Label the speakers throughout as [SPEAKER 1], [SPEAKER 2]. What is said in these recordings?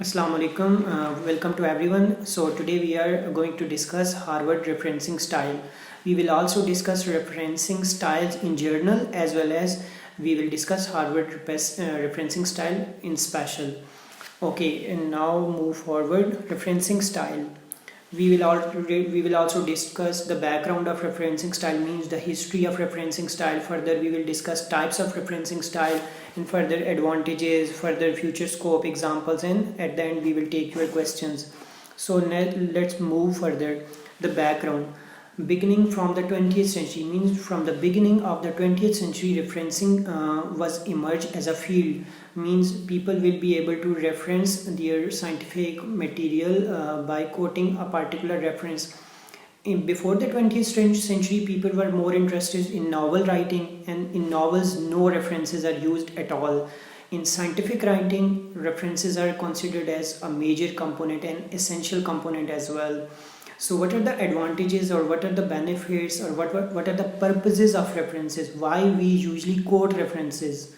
[SPEAKER 1] Assalamu alaikum. Welcome to everyone. So today we are going to discuss Harvard referencing style. We will also discuss referencing styles in journal as well as we will discuss Harvard referencing style in special. Okay, and now move forward. Referencing style. We will also discuss the background of referencing style, means the history of referencing style. Further, we will discuss types of referencing style and further advantages, further future scope examples, and at the end we will take your questions. So let's move further. The background. Beginning from the 20th century, means from the beginning of the 20th century, referencing was emerged as a field, means people will be able to reference their scientific material by quoting a particular reference. Before the 20th century, people were more interested in novel writing, and in novels no references are used at all. In scientific writing, references are considered as a major component and essential component as well. So what are the advantages, or what are the benefits, or what are the purposes of references? Why we usually quote references?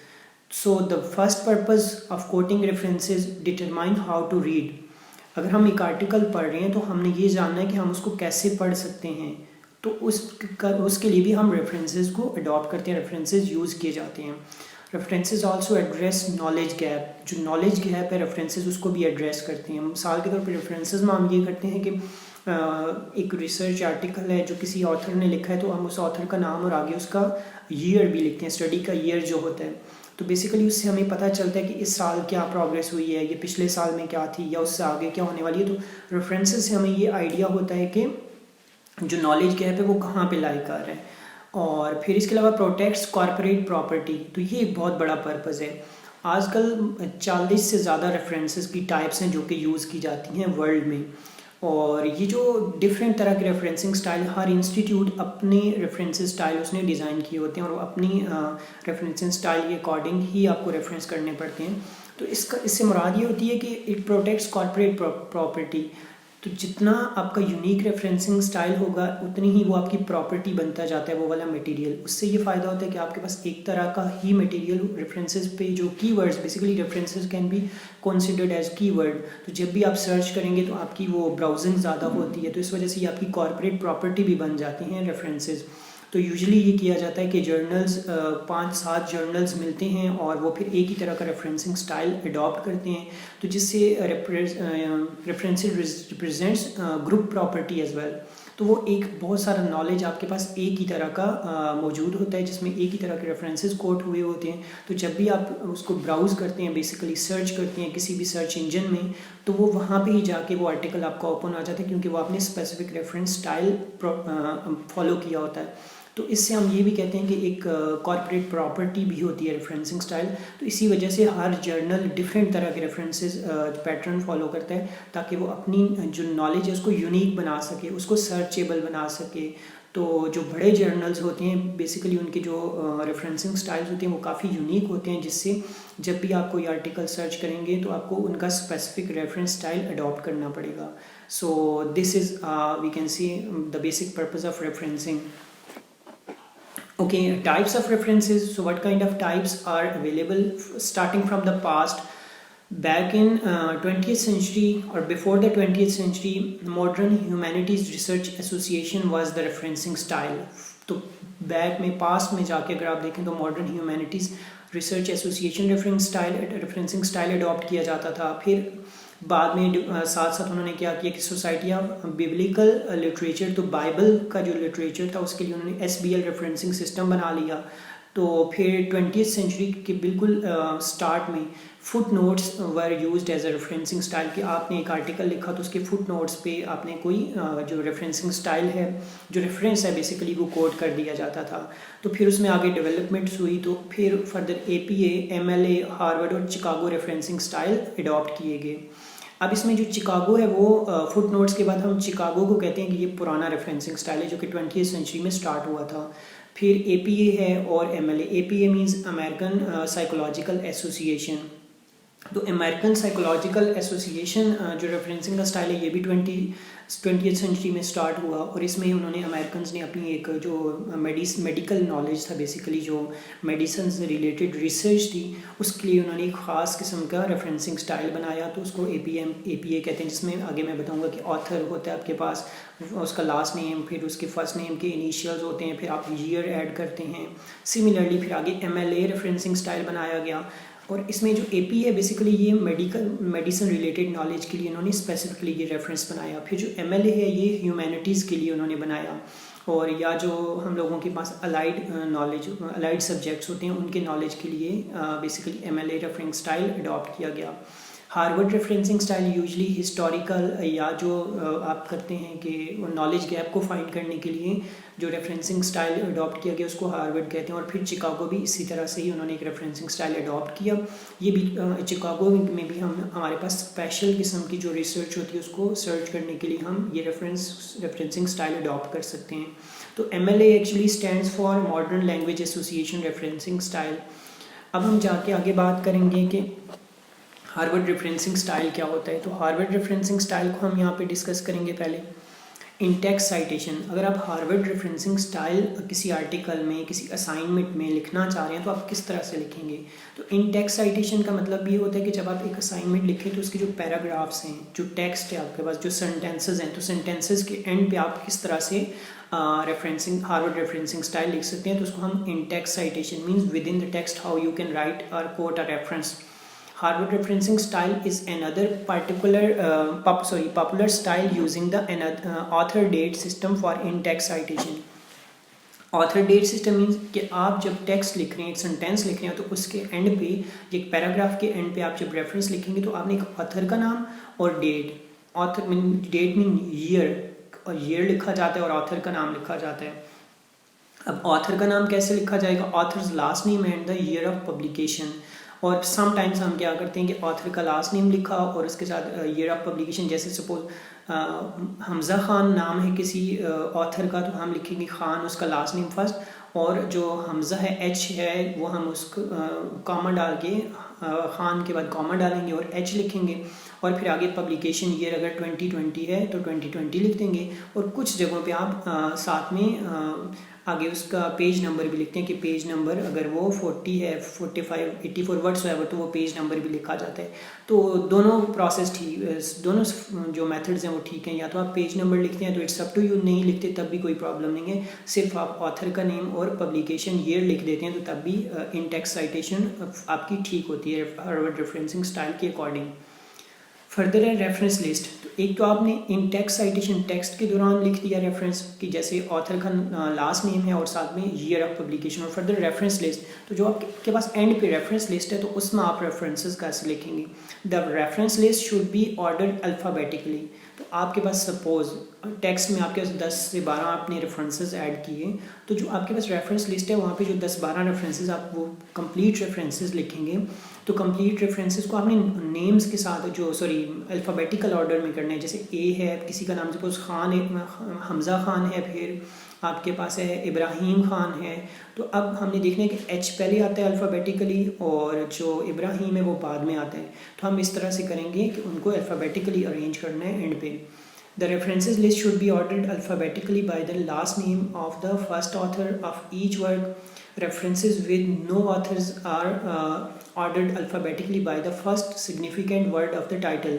[SPEAKER 1] So the first purpose of quoting references determine how to read. अगर हम एक article पढ़ रहे हैं तो हमने ये जानना है कि हम उसको कैसे पढ़ सकते हैं, तो उसके लिए भी हम रेफरेंसेस को अडॉप्ट करते हैं, रेफरेंसेस यूज़ किए जाते हैं. References also address knowledge gap. जो नॉलेज गैप है, रेफरेंसेस उसको भी एड्रेस करते हैं. मिसाल के तौर पर रेफरेंसेस में हम ये करते हैं कि एक रिसर्च आर्टिकल है जो किसी ऑथर ने लिखा है, तो हम उस ऑथर का नाम और आगे उसका ईयर भी लिखते हैं, स्टडी का ईयर जो होता है. तो बेसिकली उससे हमें पता चलता है कि इस साल क्या प्रोग्रेस हुई है, ये पिछले साल में क्या थी, या उससे आगे क्या होने वाली है. तो रेफरेंसेस से हमें ये आइडिया होता है कि जो नॉलेज गैप है वो कहाँ पे लाई कर रहा है. और फिर इसके अलावा प्रोटेक्ट्स कॉर्पोरेट प्रॉपर्टी. तो ये एक बहुत बड़ा पर्पज़ है. आजकल 40 से ज़्यादा रेफरेंसेस की टाइप्स हैं जो कि यूज़ की जाती हैं वर्ल्ड में. और ये जो डिफरेंट तरह के रेफरेंसिंग स्टाइल, हर इंस्टीट्यूट अपने रेफरेंसिंग स्टाइल उसने डिज़ाइन किए होते हैं और अपनी रेफरेंसिंग स्टाइल के अकॉर्डिंग ही आपको रेफरेंस करने पड़ते हैं. तो इससे मुराद ये होती है कि इट प्रोटेक्ट्स कॉर्पोरेट प्रॉपर्टी. तो जितना आपका यूनिक रेफरेंसिंग स्टाइल होगा उतनी ही वो आपकी प्रॉपर्टी बनता जाता है, वो वाला मटेरियल. उससे ये फ़ायदा होता है कि आपके पास एक तरह का ही मटेरियल रेफरेंसेस पे जो keywords, basically references can be considered as keyword. तो जब भी आप सर्च करेंगे तो आपकी वो ब्राउजिंग ज़्यादा होती है, तो इस वजह से ये आपकी कॉर्पोरेट प्रॉपर्टी भी बन जाती हैं रेफरेंसेस. तो यूजुअली ये किया जाता है कि जर्नल्स 5-7 जर्नल्स मिलते हैं और वो फिर एक ही तरह का रेफरेंसिंग स्टाइल अडॉप्ट करते हैं, तो जिससे references represents group property as well. तो वो एक बहुत सारा नॉलेज आपके पास एक ही तरह का मौजूद होता है, जिसमें एक ही तरह के रेफरेंसेस कोट हुए होते हैं. तो जब भी आप उसको ब्राउज़ करते हैं, बेसिकली सर्च करते हैं किसी भी सर्च इंजन में, तो वो वहाँ पे ही जाके वो आर्टिकल आपका ओपन आ जाता है, क्योंकि वो आपने स्पेसिफिक रेफरेंस स्टाइल फॉलो किया होता है. तो इससे हम ये भी कहते हैं कि एक कॉर्पोरेट प्रॉपर्टी भी होती है रेफरेंसिंग स्टाइल. तो इसी वजह से हर जर्नल डिफरेंट तरह के रेफरेंसेस पैटर्न फॉलो करता है, ताकि वो अपनी जो नॉलेज है उसको यूनिक बना सके, उसको सर्चेबल बना सके. तो जो बड़े जर्नल्स होते हैं, बेसिकली उनके जो रेफरेंसिंग स्टाइल्स होते हैं वो काफ़ी यूनिक होते हैं, जिससे जब भी आप कोई आर्टिकल सर्च करेंगे तो आपको उनका स्पेसिफिक रेफरेंस स्टाइल अडॉप्ट करना पड़ेगा. So this is we can see the basic purpose of referencing. Okay, types of references. So what kind of types are available starting from the past? Back in 20th century or before the 20th century, Modern Humanities Research Association was the referencing style. तो back में past में जाके अगर आप देखें तो modern humanities research association referencing style adopt किया जाता था. फिर बाद में साथ साथ उन्होंने क्या किया कि सोसाइटी ऑफ बिब्लिकल लिटरेचर, तो बाइबल का जो लिटरेचर था उसके लिए उन्होंने SBL रेफरेंसिंग सिस्टम बना लिया. तो फिर 20th सेंचुरी के बिल्कुल स्टार्ट में foot notes were used as a referencing style. कि आपने एक आर्टिकल लिखा तो उसके फुट नोट्स पे आपने कोई जो रेफरेंसिंग स्टाइल है, जो रेफरेंस है बेसिकली, वो कोड कर दिया जाता था. तो फिर उसमें आगे डेवलपमेंट्स हुई, तो फिर फर्दर APA, MLA, हार्वर्ड और चिकागो रेफरेंसिंग स्टाइल अडॉप्ट किए गए. अब इसमें जो चिकागो है वो फुट नोट्स के बाद हम चिकागो को कहते हैं कि ये पुराना रेफरेंसिंग स्टाइल है जो कि 20th सेंचुरी में स्टार्ट हुआ था. फिर APA है और MLA. APA means American psychological association. तो अमेरिकन साइकोलॉजिकल एसोसिएशन जो रेफरेंसिंग का स्टाइल है ये भी 20th सेंचुरी में स्टार्ट हुआ, और इसमें उन्होंने अमेरिकन ने अपनी एक जो मेडिकल नॉलेज था, बेसिकली जो मेडिसिन से रिलेटेड रिसर्च थी, उसके लिए उन्होंने एक ख़ास किस्म का रेफरेंसिंग स्टाइल बनाया। तो उसको APA कहते हैं, जिसमें आगे मैं बताऊंगा कि ऑथर होता है आपके पास, उसका लास्ट नेम, फिर उसके फर्स्ट नेम के इनिशियल्स होते हैं, फिर आप ईयर ऐड करते हैं। सिमिलरली फिर आगे MLA रेफरेंसिंग स्टाइल बनाया गया, और इसमें जो AP है बेसिकली ये मेडिसिन रिलेटेड नॉलेज के लिए उन्होंने स्पेसिफिकली ये रेफरेंस बनाया। फिर जो MLA है ये ह्यूमैनिटीज़ के लिए उन्होंने बनाया, और या जो हम लोगों के पास अलाइड सब्जेक्ट्स होते हैं उनके नॉलेज के लिए basically MLA referencing style adopt किया गया। Harvard referencing style usually historical या जो आप करते हैं कि नॉलेज गैप को फाइंड करने के लिए जो रेफरेंसिंग स्टाइल अडॉप्ट किया गया उसको हार्वर्ड कहते हैं। और फिर चिकागो भी इसी तरह से ही उन्होंने एक रेफरेंसिंग स्टाइल अडॉप्ट किया। ये भी चिकागो में भी हमारे पास स्पेशल किस्म की जो रिसर्च होती है उसको सर्च करने के लिए हम ये रेफरेंसिंग स्टाइल अडॉप्ट कर सकते हैं। तो MLA actually stands for modern language association referencing style. अब हम जाके आगे बात करेंगे कि हार्वर्ड रेफरेंसिंग स्टाइल क्या होता है। तो हार्वर्ड रेफरेंसिंग स्टाइल को हम यहाँ पे डिस्कस करेंगे पहले। इन टेक्स्ट साइटेशन, अगर आप हार्वर्ड रेफरेंसिंग स्टाइल किसी आर्टिकल में, किसी असाइनमेंट में लिखना चाह रहे हैं तो आप किस तरह से लिखेंगे। तो इन टेक्स्ट साइटेशन का मतलब ये होता है कि जब आप एक असाइनमेंट लिखें तो उसके जो पैराग्राफ्स हैं, जो टेक्स्ट है आपके पास, जो सेंटेंसेस हैं, तो सेंटेंसेस के एंड पे आप किस तरह से हार्वर्ड रेफरेंसिंग स्टाइल लिख सकते हैं। तो उसको हम in text citation means within the text how you can write और quote a reference. Harvard referencing style is another popular style using the author date system for in-text citation. Author date system means कि आप जब text लिख रहे हैं, एक sentence लिख रहे हैं, तो उसके एंड पे, एक पैराग्राफ के एंड पे आप जब रेफरेंस लिखेंगे तो आपने एक ऑथर का नाम और date, author date mean year, और ईयर लिखा जाता है और ऑथर का नाम लिखा जाता है। अब ऑथर का नाम कैसे लिखा जाएगा, authors last name and the year of publication. और समटाइम्स हम क्या करते हैं कि ऑथर का लास्ट नेम लिखा और उसके साथ ईयर ऑफ पब्लिकेशन, जैसे सपोज हमज़ा खान नाम है किसी ऑथर का, तो हम लिखेंगे खान उसका लास्ट नेम फर्स्ट, और जो हमज़ा है H है वो हम उसको कॉमा डाल के खान के बाद कॉमा डालेंगे और H लिखेंगे, और फिर आगे पब्लिकेशन ईयर अगर 2020 है तो 2020 लिख देंगे। और कुछ जगहों पे आप साथ में आगे उसका पेज नंबर भी लिखते हैं कि पेज नंबर अगर वो 40 है, 45, 84 वर्ड्स है तो वो पेज नंबर भी लिखा जाता है। तो दोनों प्रोसेस ठीक, दोनों जो मेथड्स हैं वो ठीक हैं। या तो आप पेज नंबर लिखते हैं तो इट्स अप टू यू, नहीं लिखते तब भी कोई प्रॉब्लम नहीं है, सिर्फ आप ऑथर का नेम और पब्लिकेशन ईयर लिख देते हैं तो तब भी इन टेक्स्ट साइटेशन आपकी ठीक होती है हार्वर्ड रेफरेंसिंग स्टाइल के अकॉर्डिंग। फर्दर है रेफरेंस लिस्ट। तो एक तो आपने इन टेक्स्ट साइटेशन टेक्स्ट के दौरान लिख दिया रेफरेंस कि जैसे ऑथर का लास्ट नेम है और साथ में ईयर ऑफ पब्लिकेशन, और फर्दर रेफरेंस लिस्ट, तो जो आपके पास एंड पे रेफरेंस लिस्ट है तो उसमें आप रेफरेंसेस कैसे लिखेंगे। The reference list should be ordered alphabetically. तो आपके पास सपोज टेक्स्ट में आपके पास 10 से 12 आपने रेफरेंसेस ऐड किए, तो जो आपके पास रेफरेंस लिस्ट है वहाँ पे जो 10-12 रेफरेंसेस आप वो कंप्लीट रेफरेंसेस लिखेंगे। तो कंप्लीट रेफरेंसेस को आपने नेम्स के साथ अल्फ़ाबेटिकल ऑर्डर में करना है। जैसे ए है किसी का नाम, सपोज खान है, हमज़ा खान है, फिर आपके पास है इब्राहिम खान है, तो अब हमने देखना है कि H पहले आता है अल्फ़ाबेटिकली और जो इब्राहिम है वो बाद में आता है। तो हम इस तरह से करेंगे कि उनको अल्फ़ाबेटिकली अरेंज करना है एंड पे। The references list should be ordered alphabetically by the last name of the first author of each work. References with no authors are ordered alphabetically by the first significant word of the title.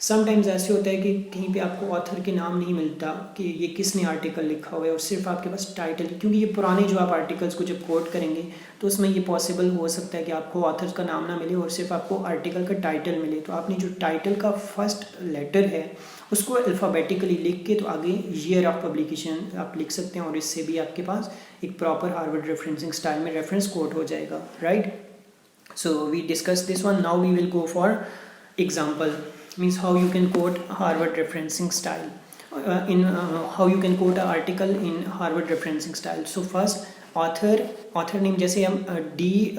[SPEAKER 1] Sometimes ऐसे होता है कि कहीं पे आपको author के नाम नहीं मिलता कि ये किसने आर्टिकल लिखा हुआ है, और सिर्फ आपके पास टाइटल, क्योंकि ये पुराने जो आप आर्टिकल्स को जब कोट करेंगे तो उसमें ये पॉसिबल हो सकता है कि आपको ऑथर का नाम ना मिले और सिर्फ आपको आर्टिकल का टाइटल मिले। तो आपने जो टाइटल का फर्स्ट लेटर है उसको अल्फ़ाबेटिकली लिख के तो आगे ईयर ऑफ पब्लिकेशन आप लिख सकते हैं, और इससे भी आपके पास एक प्रॉपर हार्वर्ड रेफरेंसिंग स्टाइल में रेफरेंस कोट हो जाएगा, right. So we discuss this one, now we will go for example, means how you can quote Harvard referencing style how you can quote an article in Harvard referencing style. So first author name, जैसे हम D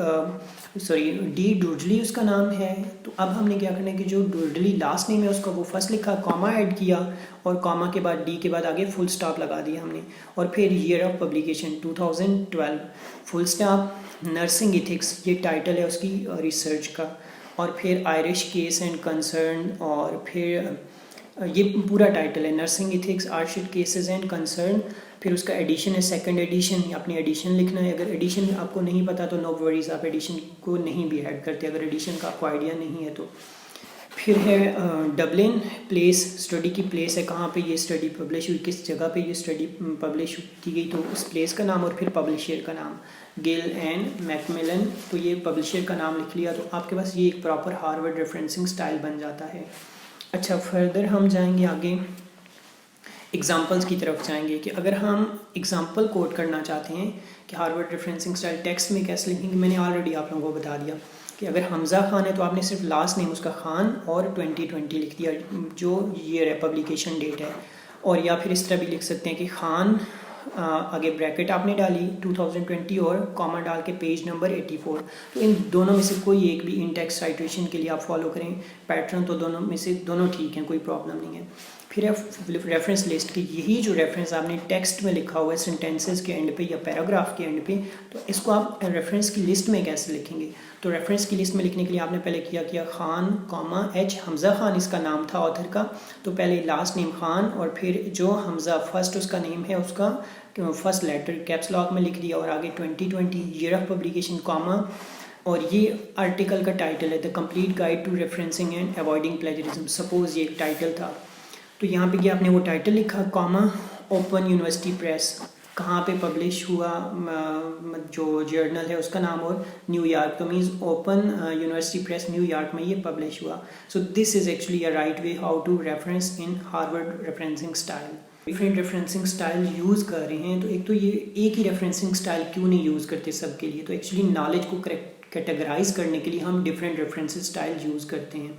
[SPEAKER 1] डुर्डली उसका नाम है, तो अब हमने क्या करना है कि जो डुर्डली लास्ट नेम है उसका वो फर्स्ट लिखा, कॉमा ऐड किया और कॉमा के बाद डी के बाद आगे फुल स्टॉप लगा दिया हमने, और फिर year of publication 2012 full stop. Nursing ethics ये टाइटल है उसकी रिसर्च का, और फिर आयरिश केस एंड कंसर्न, और फिर ये पूरा टाइटल है नर्सिंग इथिक्स आर्शिड केसेस एंड कंसर्न। फिर उसका एडिशन है सेकंड एडिशन, अपनी एडिशन लिखना है। अगर एडिशन आपको नहीं पता तो नो वरीज, आप एडिशन को नहीं भी ऐड करते अगर एडिशन का आपको आइडिया नहीं है तो। फिर है डबलिन प्लेस, स्टडी की प्लेस है, कहाँ पे ये स्टडी पब्लिश हुई, किस जगह पे ये स्टडी पब्लिश की गई, तो उस प्लेस का नाम और फिर पब्लिशर का नाम, गेल एंड मैकमिलन। तो ये पब्लिशर का नाम लिख लिया तो आपके पास ये एक प्रॉपर हार्वर्ड रेफरेंसिंग स्टाइल बन जाता है। अच्छा, फर्दर हम जाएंगे आगे एग्जाम्पल्स की तरफ जाएंगे कि अगर हम एग्जाम्पल कोट करना चाहते हैं कि हार्वर्ड रेफरेंसिंग स्टाइल टेक्स्ट में कैसे लिखेंगे, मैंने ऑलरेडी आप लोगों को बता दिया कि अगर हमज़ा खान है तो आपने सिर्फ लास्ट नेम उसका खान और 2020 लिख दिया जो ईयर है, पब्लिकेशन डेट है। और या फिर इस तरह भी लिख सकते हैं कि खान आगे ब्रैकेट आपने डाली 2020 और कॉमा डाल के पेज नंबर 84। तो इन दोनों में से कोई एक भी इन टेक्स्ट साइटेशन के लिए आप फॉलो करें पैटर्न, तो दोनों में से दोनों ठीक हैं, कोई प्रॉब्लम नहीं है। फिर रेफरेंस लिस्ट की यही जो रेफरेंस आपने टेक्स्ट में लिखा हुआ है सेंटेंसेस के एंड पे या पैराग्राफ के एंड पे, तो इसको आप रेफरेंस की लिस्ट में कैसे लिखेंगे। तो रेफरेंस की लिस्ट में लिखने के लिए आपने पहले किया खान कॉमा एच, हमज़ा खान इसका नाम था ऑथर का, तो पहले लास्ट नेम खान और फिर जो हमज़ा फर्स्ट उसका नेम है उसका फर्स्ट लेटर कैप्स लॉक में लिख दिया और आगे 2020 ईयर ऑफ पब्लिकेशन कॉमा, और ये आर्टिकल का टाइटल है the complete guide to referencing and avoiding plagiarism. Suppose ये एक टाइटल था तो यहाँ पे आपने वो टाइटल लिखा कॉमा ओपन यूनिवर्सिटी प्रेस, कहाँ पे पब्लिश हुआ, जो जर्नल है उसका नाम, और न्यूयॉर्क, तो means open university press New York में ये पब्लिश हुआ। So this is actually a right way how to reference in Harvard referencing style. Different referencing style use कर रहे हैं तो एक तो ये एक ही रेफरेंसिंग स्टाइल क्यों नहीं यूज़ करते सबके लिए, तो एक्चुअली नॉलेज को कैटेगराइज करने के लिए हम डिफरेंट रेफरेंसिंग स्टाइल यूज़ करते हैं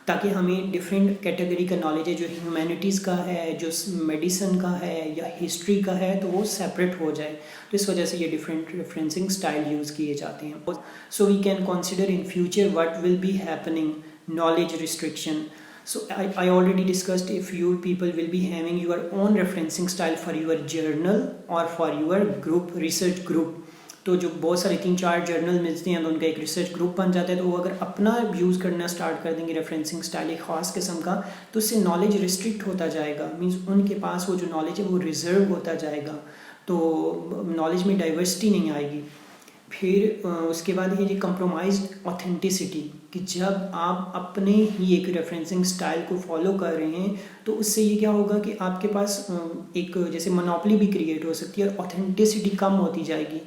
[SPEAKER 1] ताकि हमें डिफरेंट कैटेगरी का नॉलेज है, जो ह्यूमैनिटीज़ का है, जो मेडिसिन का है या हिस्ट्री का है, तो वो सेपरेट हो जाए। तो इस वजह से ये डिफरेंट रेफरेंसिंग स्टाइल यूज़ किए जाते हैं। So we can consider in future what will be happening, knowledge restriction. So I already discussed if you people will be having your own referencing style for your journal or for your group, research group. तो जो बहुत सारे 3-4 journal मिलते हैं तो उनका एक research group बन जाता है, तो वो अगर अपना यूज़ करना स्टार्ट कर देंगे रेफरेंसिंग स्टाइल एक ख़ास किस्म का, तो उससे नॉलेज रिस्ट्रिक्ट होता जाएगा। मींस उनके पास वो जो नॉलेज है वो रिजर्व होता जाएगा, तो नॉलेज में डाइवर्सिटी नहीं आएगी। फिर उसके बाद है ये कंप्रोमाइज्ड ऑथेंटिसिटी, कि जब आप अपने ही एक रेफरेंसिंग स्टाइल को फॉलो कर रहे हैं तो उससे ये क्या होगा कि आपके पास एक जैसे मोनोपोली भी क्रिएट हो सकती है और ऑथेंटिसिटी कम होती जाएगी,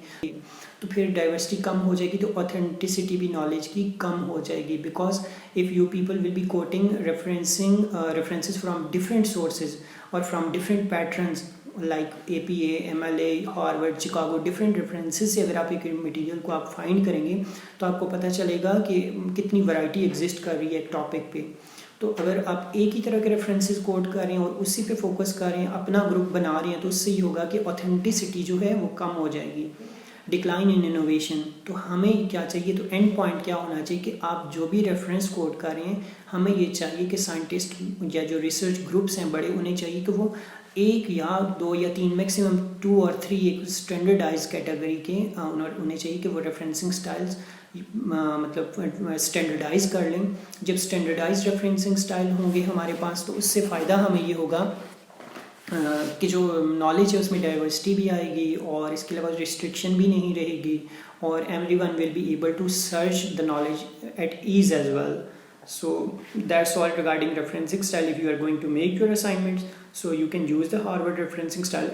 [SPEAKER 1] तो फिर डाइवर्सिटी कम हो जाएगी तो ऑथेंटिसिटी भी नॉलेज की कम हो जाएगी। Because if you people will be quoting references from different sources और from different patterns like APA, MLA, Harvard, Chicago, different references से अगर आप एक मटेरियल को आप फाइंड करेंगे तो आपको पता चलेगा कि कितनी वैरायटी एग्जिस्ट कर रही है एक टॉपिक पे। तो अगर आप एक ही तरह के रेफरेंसेस कोट कर रहे हैं और उसी पे फोकस कर रहे हैं, अपना ग्रुप बना रहे हैं, तो उससे ये होगा कि ऑथेंटिसिटी जो है वो कम हो जाएगी। डिक्लाइन इन इनोवेशन, तो हमें क्या चाहिए, तो एंड पॉइंट क्या होना चाहिए कि आप जो भी रेफरेंस कोट कर रहे हैं, हमें ये चाहिए कि साइंटिस्ट या जो रिसर्च ग्रुप्स हैं बड़े, उन्हें चाहिए कि वो 1 या 2 या 3 मैक्सिमम 2 और 3 एक स्टैंडर्डाइज कैटेगरी के उन्हें चाहिए कि वो रेफरेंसिंग स्टाइल्स मतलब स्टैंडर्डाइज कर लें। जब स्टैंडर्डाइज रेफरेंसिंग स्टाइल होंगे हमारे पास तो उससे फ़ायदा हमें ये होगा कि जो नॉलेज है उसमें डाइवर्सिटी भी आएगी और इसके अलावा रिस्ट्रिक्शन भी नहीं रहेगी, और everyone will be able to search the knowledge at ease as well. So that's all regarding referencing style. If you are going to make your assignments, so you can use the Harvard referencing style.